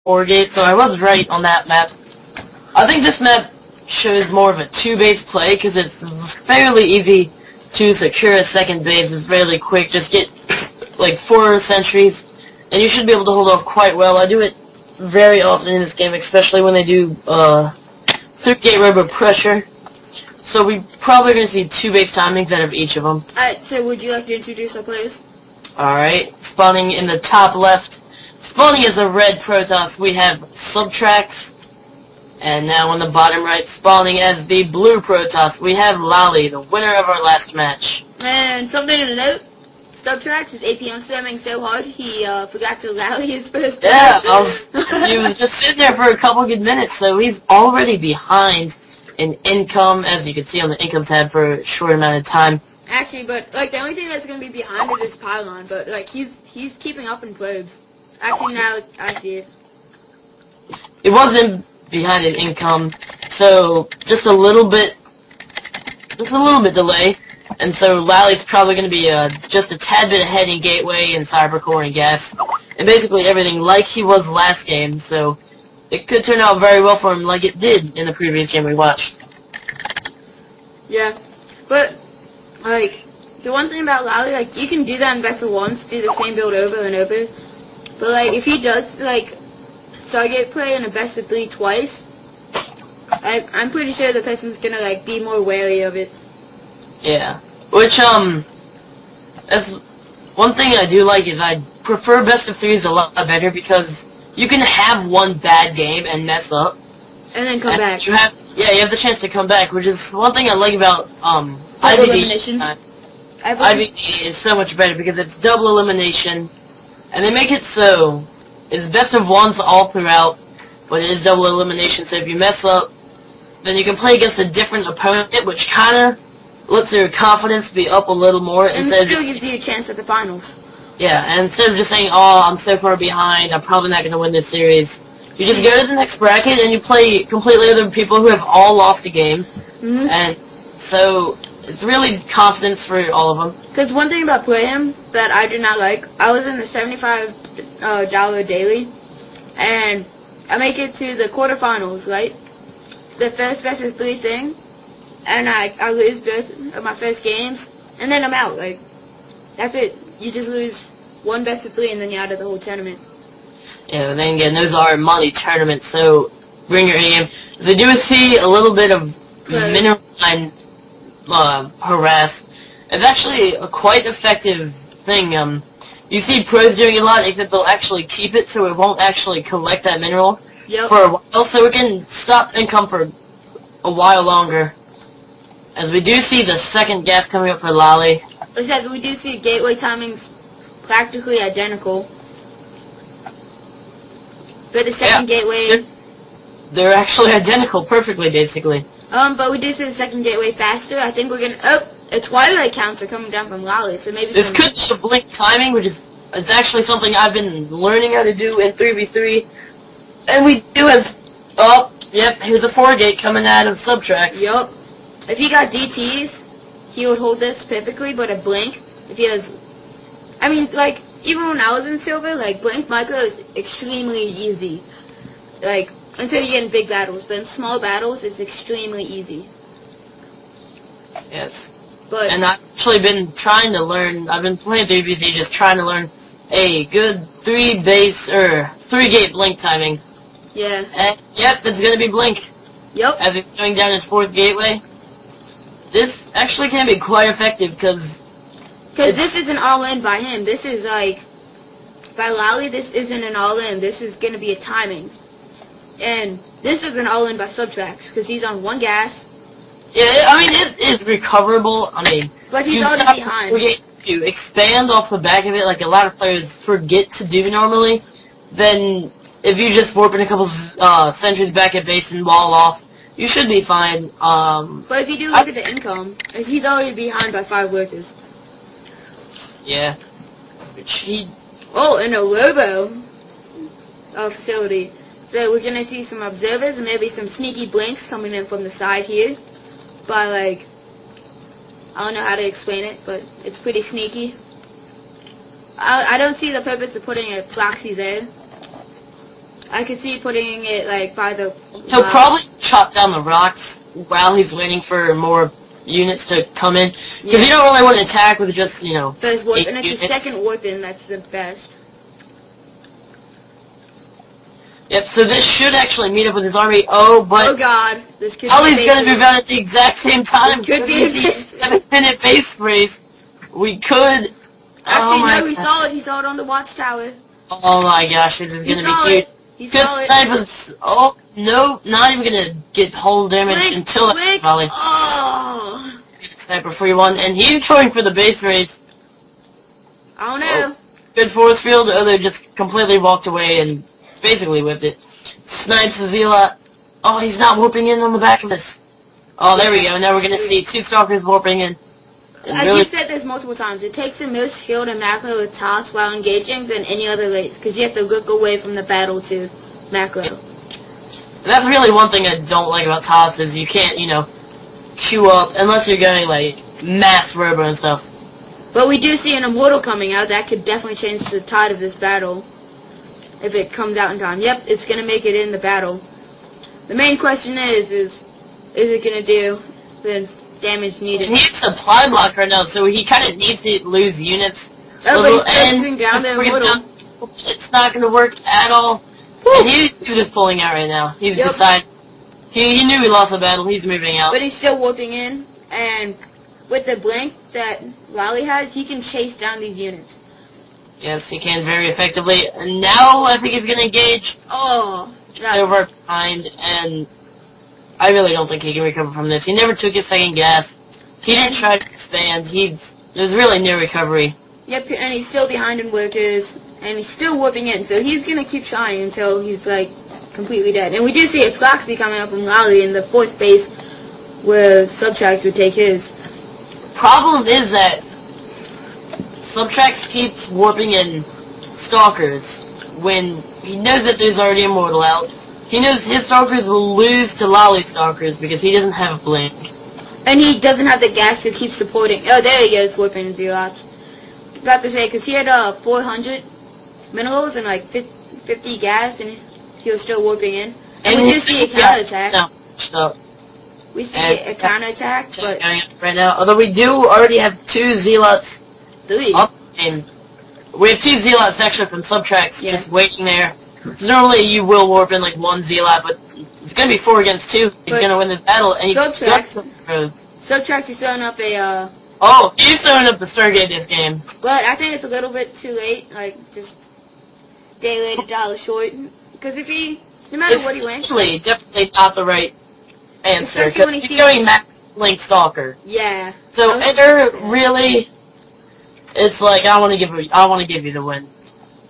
4-gate, so I was right on that map. I think this map shows more of a 2-base play, because it's fairly easy to secure a second base. It's fairly quick. Just get, like, 4 sentries, and you should be able to hold off quite well. I do it very often in this game, especially when they do, 3-gate robo pressure. So we probably going to see 2 base timings out of each of them. Alright, so would you like to introduce our players? Alright, spawning in the top left. Spawning as a red Protoss, we have SubtraX. And now on the bottom right, spawning as the blue Protoss, we have Lalli, the winner of our last match. And something to note, SubtraX is AP on spamming so hard, he forgot to Lalli his first play. Yeah, he was just sitting there for a couple good minutes, so he's already behind in income, as you can see on the income tab, for a short amount of time. Actually, but, like, the only thing that's going to be behind it is Pylon, but, like, he's keeping up in probes. Actually, now I see it. It wasn't behind in income, so just a little bit delay, and so Lalli's probably going to be just a tad bit ahead in gateway and cybercore and gas, and basically everything like he was last game, so it could turn out very well for him like it did in the previous game we watched. Yeah, but, like, the one thing about Lalli, like, you can do that in Vessel once, do the same build over and over, but, like, if he does, like, target play in a best of 3 twice, I'm pretty sure the person's gonna, like, be more wary of it. Yeah, which, that's one thing I do like is I prefer best of 3s a lot better because you can have one bad game and mess up. And then come back. You have the chance to come back, which is one thing I like about, double elimination. IBD is so much better because it's double elimination, and they make it so it's best of 1s all throughout, but it is double elimination, so if you mess up, then you can play against a different opponent, which kinda lets your confidence be up a little more. And it still gives you a chance at the finals. Yeah, and instead of just saying, oh, I'm so far behind, I'm probably not going to win this series, you just go to the next bracket and you play completely other people who have all lost a game. Mm-hmm. And so it's really confidence for all of them. Because one thing about Playhim that I do not like, I was in the $75 daily, and I make it to the quarterfinals, right? The first best of 3 thing, and I lose both of my first games, and then I'm out. Like, that's it. You just lose 1 best of 3, and then you're out of the whole tournament. Yeah, but then again, those are money tournaments, so bring your A game. They do see a little bit of mineral line harass. It's actually a quite effective thing. You see pros doing it a lot, except they'll actually keep it so it won't actually collect that mineral for a while, so it can stop income for a while longer. As we do see the second gas coming up for Lalli. Except we do see gateway timings practically identical. But the second gateway... They're actually identical perfectly, basically. But we do see the second gateway faster. I think we're gonna... Oh! A twilight counts are coming down from Lalli, so maybe this could be a blink timing, which is it's actually something I've been learning how to do in 3v3. And we do have... Oh, yep, here's a 4-gate coming out of SubtraX. Yup. If he got DTs, he would hold this perfectly, but a blink, if he has... I mean, like, even when I was in silver, like, blink micro is extremely easy. Like, until you get in big battles, but in small battles, it's extremely easy. Yes. But, and I've actually been trying to learn, I've been playing 3v3 just trying to learn a good 3-gate blink timing. Yeah. And, yep, it's gonna be blink. Yep. As it's going down his 4th gateway. This actually can be quite effective, because this isn't all-in by him. This is, like, by Lalli, this isn't an all-in. This is gonna be a timing. And this is an all-in by SubtraX, because he's on 1 gas. Yeah, I mean, it is recoverable. I mean, but he's already behind. If you expand off the back of it, like a lot of players forget to do normally, then if you just warp in a couple sentries back at base and wall off, you should be fine. But if you do look at the income, he's already behind by 5 workers. Yeah. Which he... Oh, and a robo facility. So we're gonna see some observers and maybe some sneaky blinks coming in from the side here. By, like, I don't know how to explain it, but it's pretty sneaky. I don't see the purpose of putting a proxy there. I could see putting it like by the. He'll probably chop down the rocks while he's waiting for more units to come in. Because you don't really want to attack with just, you know, first warp, and it's units. the second warp in that's the best. Yep, so this should actually meet up with his army. Oh, but... Oh god, this could Lalli's be going to move out at the exact same time. This could be a 7-minute base race. We could... Actually, my no, he God. saw it. He saw it on the watchtower. Oh my gosh, this is going to be cute. He Good saw it. snipers. Oh, no, not even going to get whole damage Blink, until blink. Lalli. Oh, Sniper 41, and he's going for the base race. I don't know. Good force field, or they just completely walked away and basically whipped it. Snipes the Zealot. Oh, he's not warping in on the back of this. Oh, there we go. Now we're going to see 2 Stalkers warping in. You've said this multiple times. It takes the most skill to macro with TOS while engaging than any other race, because you have to look away from the battle to macro. That's really one thing I don't like about TOS is you can't, you know, queue up unless you're going, like, mass robo and stuff. But we do see an Immortal coming out. That could definitely change the tide of this battle. If it comes out in time. Yep, it's going to make it in the battle. The main question is it going to do the damage needed? He needs supply block right now, so he kind of needs to lose units. Oh, but he's focusing down the Immortal. It's not going to work at all. Woo. And he's just pulling out right now. He's decided. He knew he lost the battle. He's moving out. But he's still warping in, and with the blink that Lalli has, he can chase down these units. Yes, he can very effectively. And now I think he's going to engage. Oh, Over behind, and I really don't think he can recover from this. He never took his second gas. He didn't try to expand. There's really no recovery. Yep, and he's still behind in workers, and he's still warping in, so he's going to keep trying until he's, like, completely dead. And we do see a Proxy coming up from Lalli in the 4th base where SubtraX would take his. Problem is that SubtraX keeps warping in Stalkers when he knows that there's already Immortal out. He knows his Stalkers will lose to Lalli's Stalkers because he doesn't have a blink. And he doesn't have the gas to keep supporting. Oh, there he goes, warping Zealots. About to say, because he had 400 minerals and like 50 gas, and he was still warping in. And we do see a counterattack. No. We see a counterattack, but right now, although we do already have 2 Zealots 3. up in. We have 2 Zealots actually from SubtraX just waiting there. So normally you will warp in like 1 Zealot, but it's going to be 4 against 2. He's going to win this battle, and he's SubtraX is throwing up a oh, he's throwing up the Stargate this game. But I think it's a little bit too late, like just day late, a dollar short. Because if he, no matter what he went, definitely not the right answer. Especially when Because he's going Max Link Stalker. Yeah. So Ender really, it's like I want to give you the win.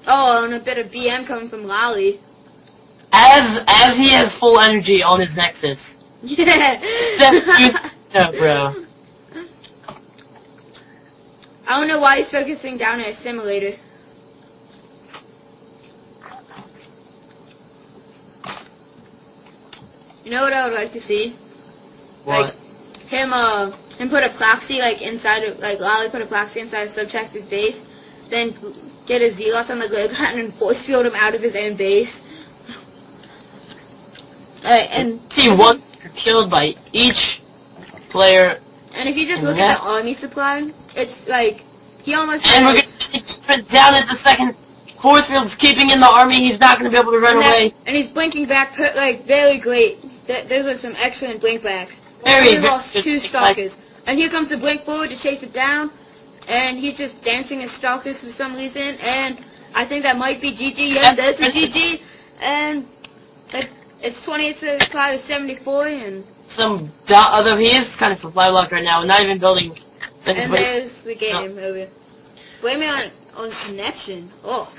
Oh, and a bit of BM coming from Lalli. As he has full energy on his Nexus. Yeah. No, bro. I don't know why he's focusing down at a simulator. You know what I would like to see? What? Like him put a proxy like inside of Lalli put a proxy inside of SubtraX's base, then get a Zealot on the ground and force field him out of his own base. And see one killed by each player. And if you just look at the army supply, it's like he almost. And we're gonna sprint down at the second. Force field's keeping in the army. He's not gonna be able to run away. And he's blinking back, like very great. Those are some excellent blink backs. Very, we lost 2 Stalkers, and here comes the blink forward to chase it down, and he's just dancing his Stalkers for some reason. And I think that might be GG. Yeah, that's a GG. And it's 28 to 74, and some other he is kind of supply block right now, not even building. And there's the game over. Blame me on connection. Oh.